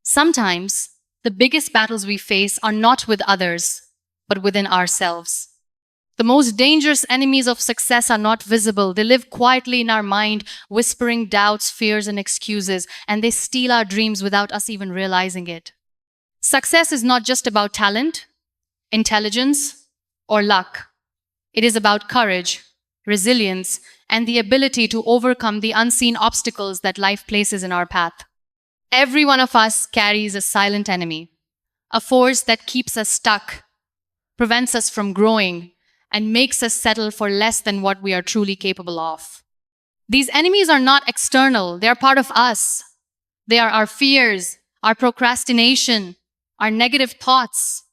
Sometimes, the biggest battles we face are not with others, but within ourselves. The most dangerous enemies of success are not visible. They live quietly in our mind, whispering doubts, fears, and excuses, and they steal our dreams without us even realizing it. Success is not just about talent, intelligence, or luck. It is about courage, resilience, and the ability to overcome the unseen obstacles that life places in our path. Every one of us carries a silent enemy, a force that keeps us stuck, prevents us from growing, and makes us settle for less than what we are truly capable of. These enemies are not external, they are part of us. They are our fears, our procrastination, our negative thoughts,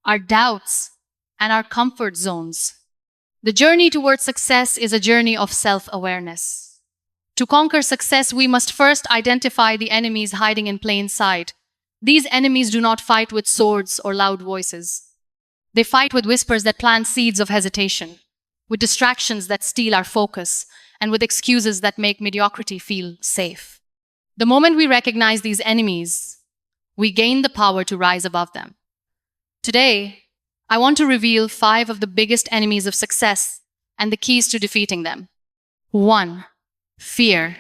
our doubts, and our comfort zones. The journey towards success is a journey of self-awareness. To conquer success, we must first identify the enemies hiding in plain sight. These enemies do not fight with swords or loud voices. They fight with whispers that plant seeds of hesitation, with distractions that steal our focus, and with excuses that make mediocrity feel safe. The moment we recognize these enemies, we gain the power to rise above them. Today, I want to reveal 5 of the biggest enemies of success and the keys to defeating them. 1. Fear.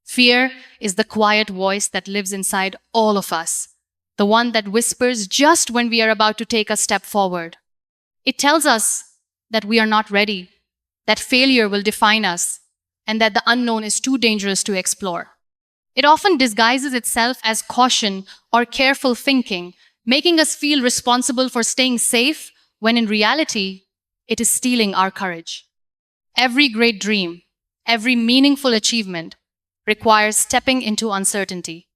Fear is the quiet voice that lives inside all of us, the one that whispers just when we are about to take a step forward. It tells us that we are not ready, that failure will define us, and that the unknown is too dangerous to explore. It often disguises itself as caution or careful thinking, making us feel responsible for staying safe when in reality, it is stealing our courage. Every great dream, every meaningful achievement requires stepping into uncertainty.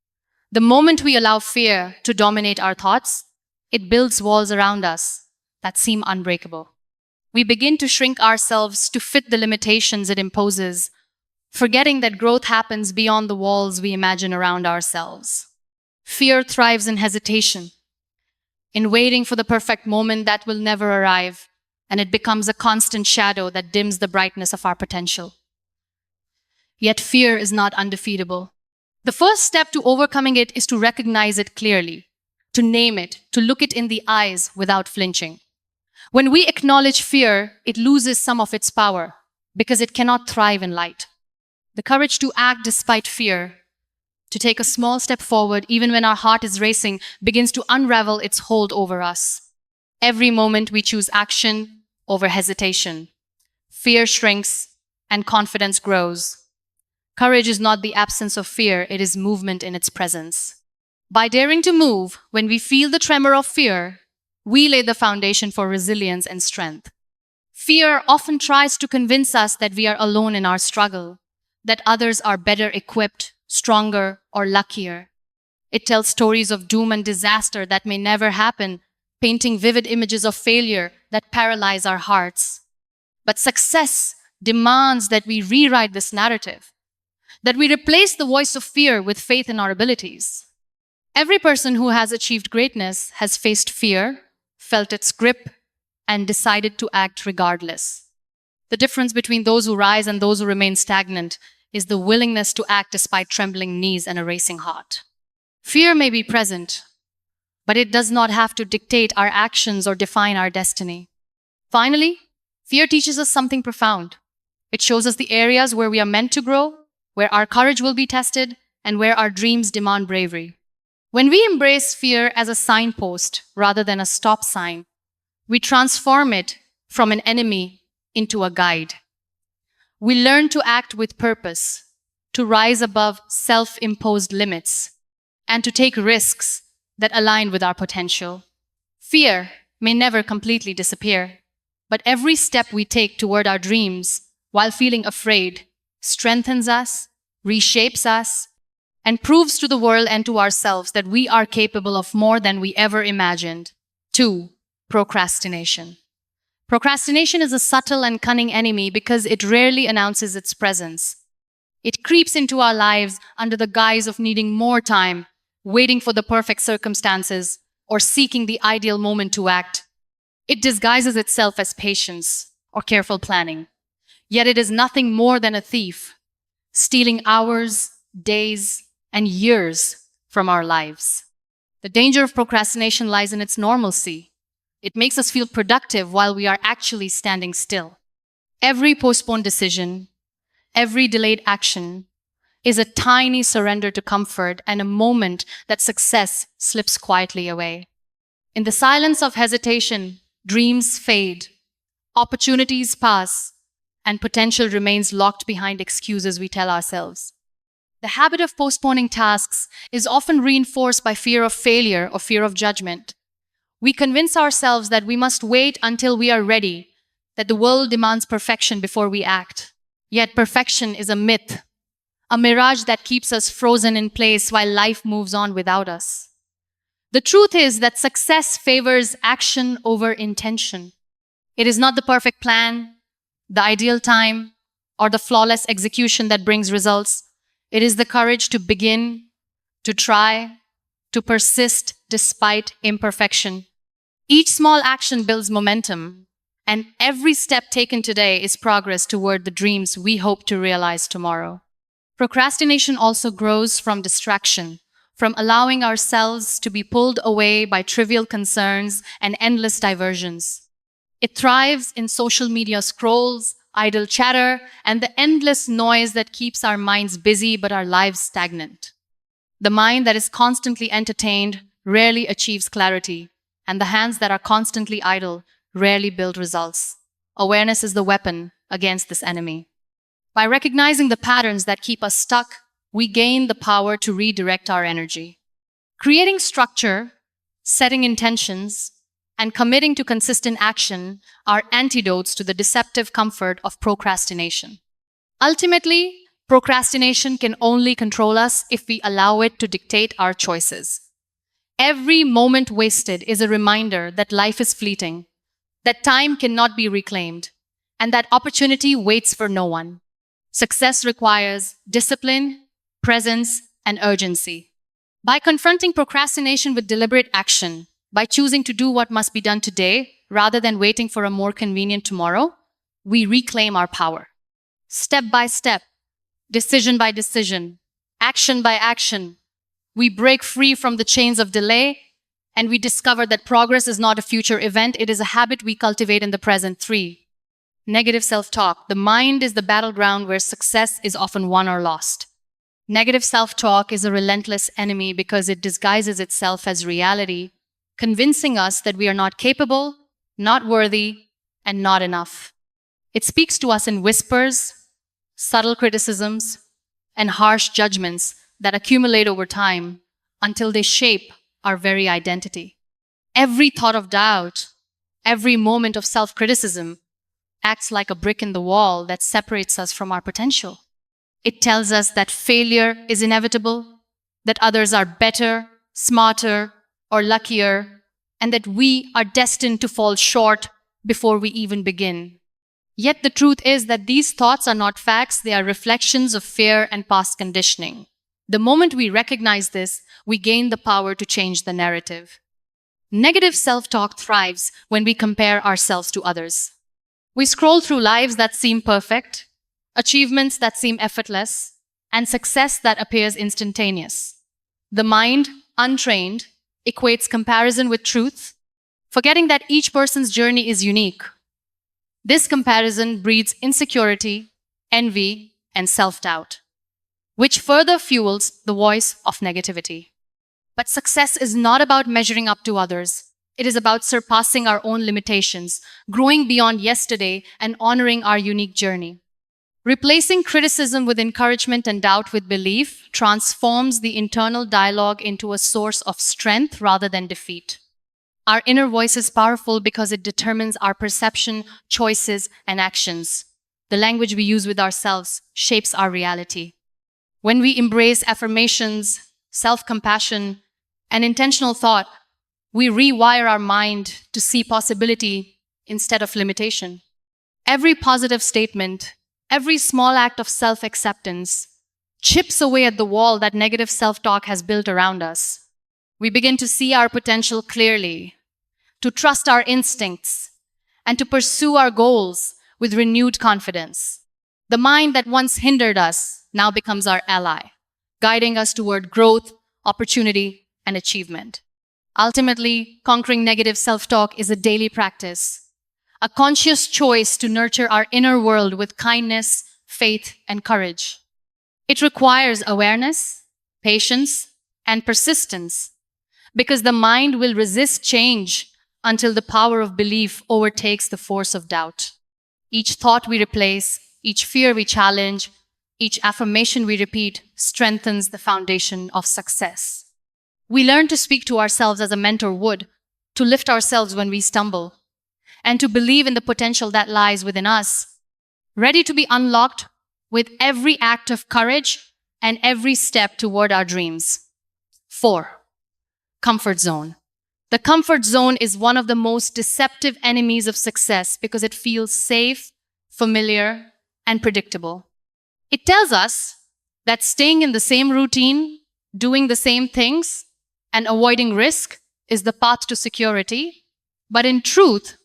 The moment we allow fear to dominate our thoughts, it builds walls around us that seem unbreakable. We begin to shrink ourselves to fit the limitations it imposes, forgetting that growth happens beyond the walls we imagine around ourselves. Fear thrives in hesitation, in waiting for the perfect moment that will never arrive, and it becomes a constant shadow that dims the brightness of our potential. Yet fear is not undefeatable. The first step to overcoming it is to recognize it clearly, to name it, to look it in the eyes without flinching. When we acknowledge fear, it loses some of its power because it cannot thrive in light. The courage to act despite fear, to take a small step forward even when our heart is racing, begins to unravel its hold over us. Every moment we choose action over hesitation, fear shrinks and confidence grows. Courage is not the absence of fear, it is movement in its presence. By daring to move when we feel the tremor of fear, we lay the foundation for resilience and strength. Fear often tries to convince us that we are alone in our struggle, that others are better equipped, stronger, or luckier. It tells stories of doom and disaster that may never happen, painting vivid images of failure that paralyze our hearts. But success demands that we rewrite this narrative, that we replace the voice of fear with faith in our abilities. Every person who has achieved greatness has faced fear, felt its grip, and decided to act regardless. The difference between those who rise and those who remain stagnant is the willingness to act despite trembling knees and a racing heart. Fear may be present, but it does not have to dictate our actions or define our destiny. Finally, fear teaches us something profound. It shows us the areas where we are meant to grow, where our courage will be tested, and where our dreams demand bravery. When we embrace fear as a signpost rather than a stop sign, we transform it from an enemy into a guide. We learn to act with purpose, to rise above self-imposed limits, and to take risks that align with our potential. Fear may never completely disappear, but every step we take toward our dreams while feeling afraid strengthens us, reshapes us, and proves to the world and to ourselves that we are capable of more than we ever imagined. 2. Procrastination. Procrastination is a subtle and cunning enemy because it rarely announces its presence. It creeps into our lives under the guise of needing more time, waiting for the perfect circumstances, or seeking the ideal moment to act. It disguises itself as patience or careful planning. Yet it is nothing more than a thief, stealing hours, days, and years from our lives. The danger of procrastination lies in its normalcy. It makes us feel productive while we are actually standing still. Every postponed decision, every delayed action is a tiny surrender to comfort and a moment that success slips quietly away. In the silence of hesitation, dreams fade, opportunities pass, and potential remains locked behind excuses we tell ourselves. The habit of postponing tasks is often reinforced by fear of failure or fear of judgment. We convince ourselves that we must wait until we are ready, that the world demands perfection before we act. Yet perfection is a myth, a mirage that keeps us frozen in place while life moves on without us. The truth is that success favors action over intention. It is not the perfect plan, the ideal time, or the flawless execution that brings results. It is the courage to begin, to try, to persist despite imperfection. Each small action builds momentum, and every step taken today is progress toward the dreams we hope to realize tomorrow. Procrastination also grows from distraction, from allowing ourselves to be pulled away by trivial concerns and endless diversions. It thrives in social media scrolls, idle chatter, and the endless noise that keeps our minds busy but our lives stagnant. The mind that is constantly entertained rarely achieves clarity, and the hands that are constantly idle rarely build results. Awareness is the weapon against this enemy. By recognizing the patterns that keep us stuck, we gain the power to redirect our energy. Creating structure, setting intentions, and committing to consistent action are antidotes to the deceptive comfort of procrastination. Ultimately, procrastination can only control us if we allow it to dictate our choices. Every moment wasted is a reminder that life is fleeting, that time cannot be reclaimed, and that opportunity waits for no one. Success requires discipline, presence, and urgency. By confronting procrastination with deliberate action, by choosing to do what must be done today rather than waiting for a more convenient tomorrow, we reclaim our power. Step by step, decision by decision, action by action, we break free from the chains of delay and we discover that progress is not a future event, it is a habit we cultivate in the present. 3. Negative self-talk. The mind is the battleground where success is often won or lost. Negative self-talk is a relentless enemy because it disguises itself as reality, convincing us that we are not capable, not worthy, and not enough. It speaks to us in whispers, subtle criticisms, and harsh judgments that accumulate over time until they shape our very identity. Every thought of doubt, every moment of self-criticism acts like a brick in the wall that separates us from our potential. It tells us that failure is inevitable, that others are better, smarter, or luckier, and that we are destined to fall short before we even begin. Yet the truth is that these thoughts are not facts, they are reflections of fear and past conditioning. The moment we recognize this, we gain the power to change the narrative. Negative self-talk thrives when we compare ourselves to others. We scroll through lives that seem perfect, achievements that seem effortless, and success that appears instantaneous. The mind, untrained, equates comparison with truth, forgetting that each person's journey is unique. This comparison breeds insecurity, envy, and self-doubt, which further fuels the voice of negativity. But success is not about measuring up to others. It is about surpassing our own limitations, growing beyond yesterday, and honoring our unique journey. Replacing criticism with encouragement and doubt with belief transforms the internal dialogue into a source of strength rather than defeat. Our inner voice is powerful because it determines our perception, choices, and actions. The language we use with ourselves shapes our reality. When we embrace affirmations, self-compassion, and intentional thought, we rewire our mind to see possibility instead of limitation. Every positive statement, every small act of self-acceptance chips away at the wall that negative self-talk has built around us. We begin to see our potential clearly, to trust our instincts, and to pursue our goals with renewed confidence. The mind that once hindered us now becomes our ally, guiding us toward growth, opportunity, and achievement. Ultimately, conquering negative self talk is a daily practice, a conscious choice to nurture our inner world with kindness, faith, and courage. It requires awareness, patience, and persistence because the mind will resist change until the power of belief overtakes the force of doubt. Each thought we replace, each fear we challenge, each affirmation we repeat strengthens the foundation of success. We learn to speak to ourselves as a mentor would, to lift ourselves when we stumble, and to believe in the potential that lies within us, ready to be unlocked with every act of courage and every step toward our dreams. 4. Comfort zone. The comfort zone is one of the most deceptive enemies of success because it feels safe, familiar, and predictable. It tells us that staying in the same routine, doing the same things, and avoiding risk is the path to security, but in truth,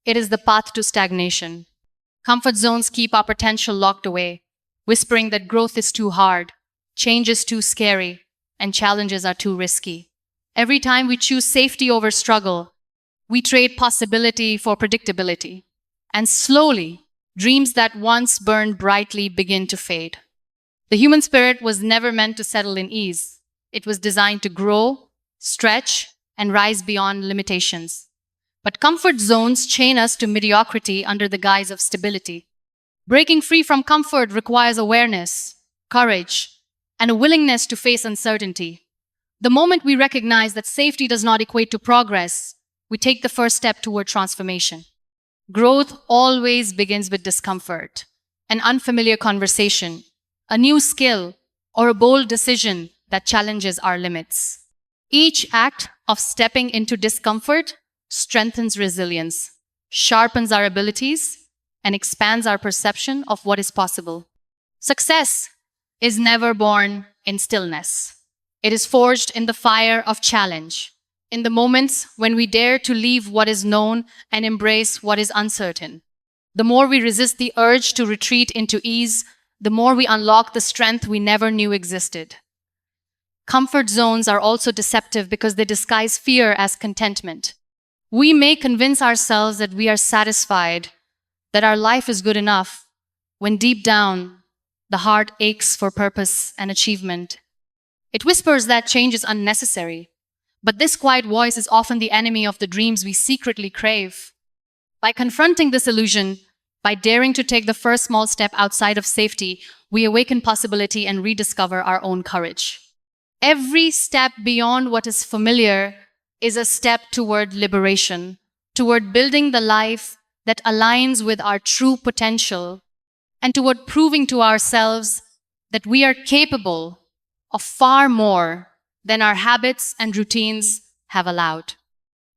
it is the path to stagnation. Comfort zones keep our potential locked away, whispering that growth is too hard, change is too scary, and challenges are too risky. Every time we choose safety over struggle, we trade possibility for predictability. And slowly, dreams that once burned brightly begin to fade. The human spirit was never meant to settle in ease. It was designed to grow, stretch, and rise beyond limitations. But comfort zones chain us to mediocrity under the guise of stability. Breaking free from comfort requires awareness, courage, and a willingness to face uncertainty. The moment we recognize that safety does not equate to progress, we take the first step toward transformation. Growth always begins with discomfort, an unfamiliar conversation, a new skill, or a bold decision that challenges our limits. Each act of stepping into discomfort strengthens resilience, sharpens our abilities, and expands our perception of what is possible. Success is never born in stillness. It is forged in the fire of challenge, in the moments when we dare to leave what is known and embrace what is uncertain. The more we resist the urge to retreat into ease, the more we unlock the strength we never knew existed. Comfort zones are also deceptive because they disguise fear as contentment. We may convince ourselves that we are satisfied, that our life is good enough, when deep down, the heart aches for purpose and achievement. It whispers that change is unnecessary, but this quiet voice is often the enemy of the dreams we secretly crave. By confronting this illusion, by daring to take the first small step outside of safety, we awaken possibility and rediscover our own courage. Every step beyond what is familiar is a step toward liberation, toward building the life that aligns with our true potential, and toward proving to ourselves that we are capable of far more than our habits and routines have allowed.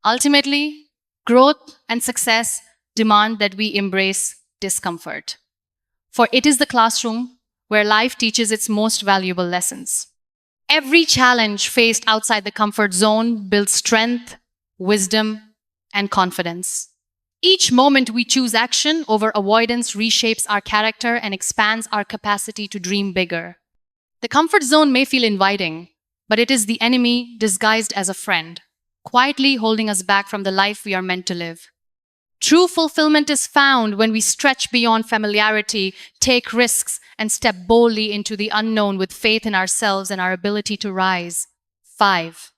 Ultimately, growth and success demand that we embrace discomfort, for it is the classroom where life teaches its most valuable lessons. Every challenge faced outside the comfort zone builds strength, wisdom, and confidence. Each moment we choose action over avoidance reshapes our character and expands our capacity to dream bigger. The comfort zone may feel inviting, but it is the enemy disguised as a friend, quietly holding us back from the life we are meant to live. True fulfillment is found when we stretch beyond familiarity, take risks, and step boldly into the unknown with faith in ourselves and our ability to rise. 5.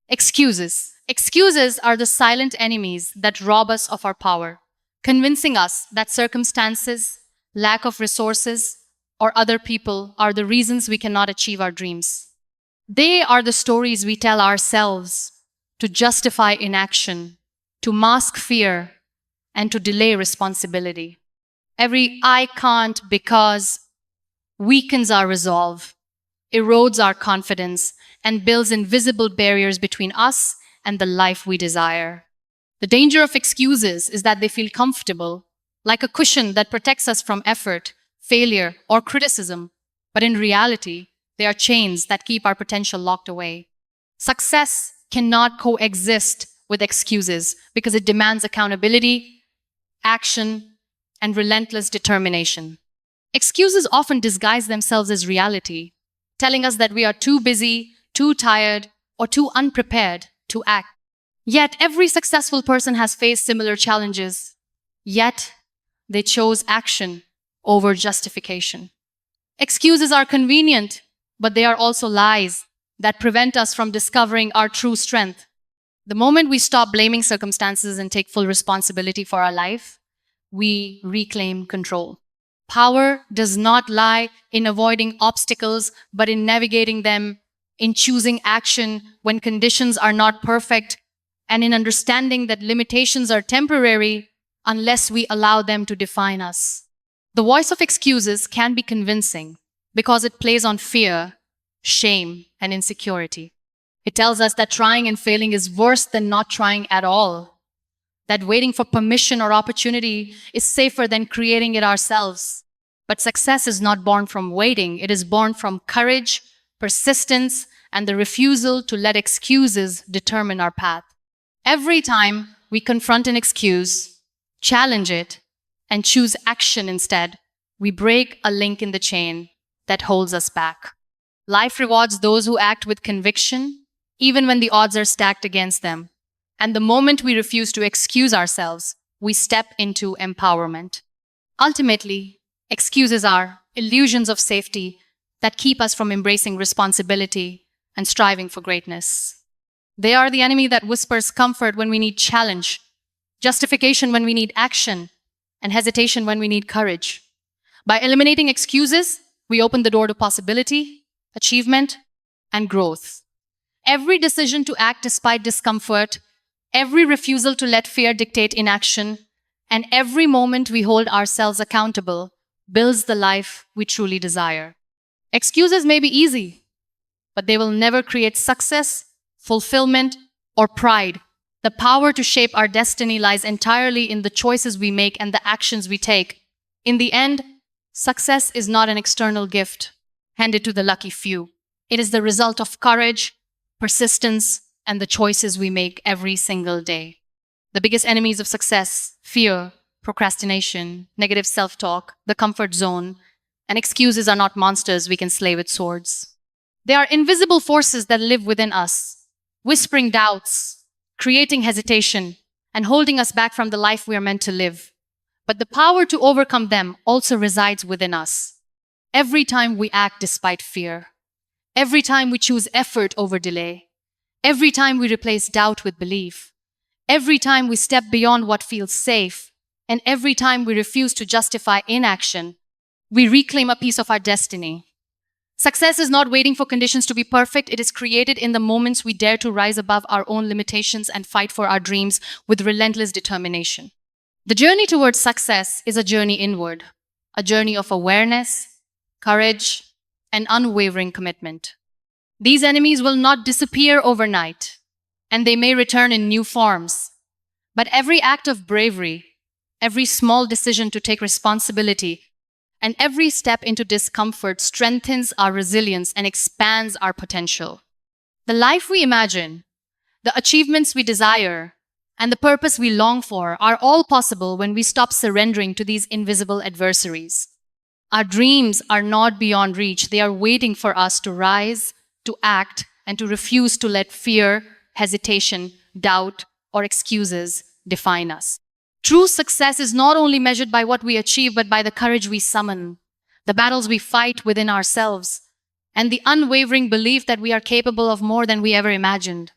Excuses. Excuses are the silent enemies that rob us of our power, convincing us that circumstances, lack of resources, or other people are the reasons we cannot achieve our dreams. They are the stories we tell ourselves to justify inaction, to mask fear, and to delay responsibility. Every "I can't because" weakens our resolve, erodes our confidence, and builds invisible barriers between us and the life we desire. The danger of excuses is that they feel comfortable, like a cushion that protects us from effort, failure, or criticism, but in reality, they are chains that keep our potential locked away. Success cannot coexist with excuses because it demands accountability, action, and relentless determination. Excuses often disguise themselves as reality, telling us that we are too busy, too tired, or too unprepared to act. Yet every successful person has faced similar challenges. Yet they chose action over justification. Excuses are convenient, but they are also lies that prevent us from discovering our true strength. The moment we stop blaming circumstances and take full responsibility for our life, we reclaim control. Power does not lie in avoiding obstacles, but in navigating them, in choosing action when conditions are not perfect, and in understanding that limitations are temporary unless we allow them to define us. The voice of excuses can be convincing because it plays on fear, shame, and insecurity. It tells us that trying and failing is worse than not trying at all, that waiting for permission or opportunity is safer than creating it ourselves. But success is not born from waiting, it is born from courage, persistence, and the refusal to let excuses determine our path. Every time we confront an excuse, challenge it, and choose action instead, we break a link in the chain that holds us back. Life rewards those who act with conviction, even when the odds are stacked against them. And the moment we refuse to excuse ourselves, we step into empowerment. Ultimately, excuses are illusions of safety that keep us from embracing responsibility and striving for greatness. They are the enemy that whispers comfort when we need challenge, justification when we need action, and hesitation when we need courage. By eliminating excuses, we open the door to possibility, achievement, and growth. Every decision to act despite discomfort, every refusal to let fear dictate inaction, and every moment we hold ourselves accountable builds the life we truly desire. Excuses may be easy, but they will never create success, fulfillment, or pride. The power to shape our destiny lies entirely in the choices we make and the actions we take. In the end, success is not an external gift handed to the lucky few. It is the result of courage, persistence, and the choices we make every single day. The biggest enemies of success: fear, procrastination, negative self-talk, the comfort zone, and excuses are not monsters we can slay with swords. They are invisible forces that live within us, whispering doubts, creating hesitation, and holding us back from the life we are meant to live. But the power to overcome them also resides within us. Every time we act despite fear, every time we choose effort over delay, every time we replace doubt with belief, every time we step beyond what feels safe, and every time we refuse to justify inaction, we reclaim a piece of our destiny. Success is not waiting for conditions to be perfect. It is created in the moments we dare to rise above our own limitations and fight for our dreams with relentless determination. The journey towards success is a journey inward, a journey of awareness, courage, and unwavering commitment. These enemies will not disappear overnight, and they may return in new forms. But every act of bravery, every small decision to take responsibility, and every step into discomfort strengthens our resilience and expands our potential. The life we imagine, the achievements we desire, and the purpose we long for are all possible when we stop surrendering to these invisible adversaries. Our dreams are not beyond reach. They are waiting for us to rise, to act, and to refuse to let fear, hesitation, doubt, or excuses define us. True success is not only measured by what we achieve, but by the courage we summon, the battles we fight within ourselves, and the unwavering belief that we are capable of more than we ever imagined.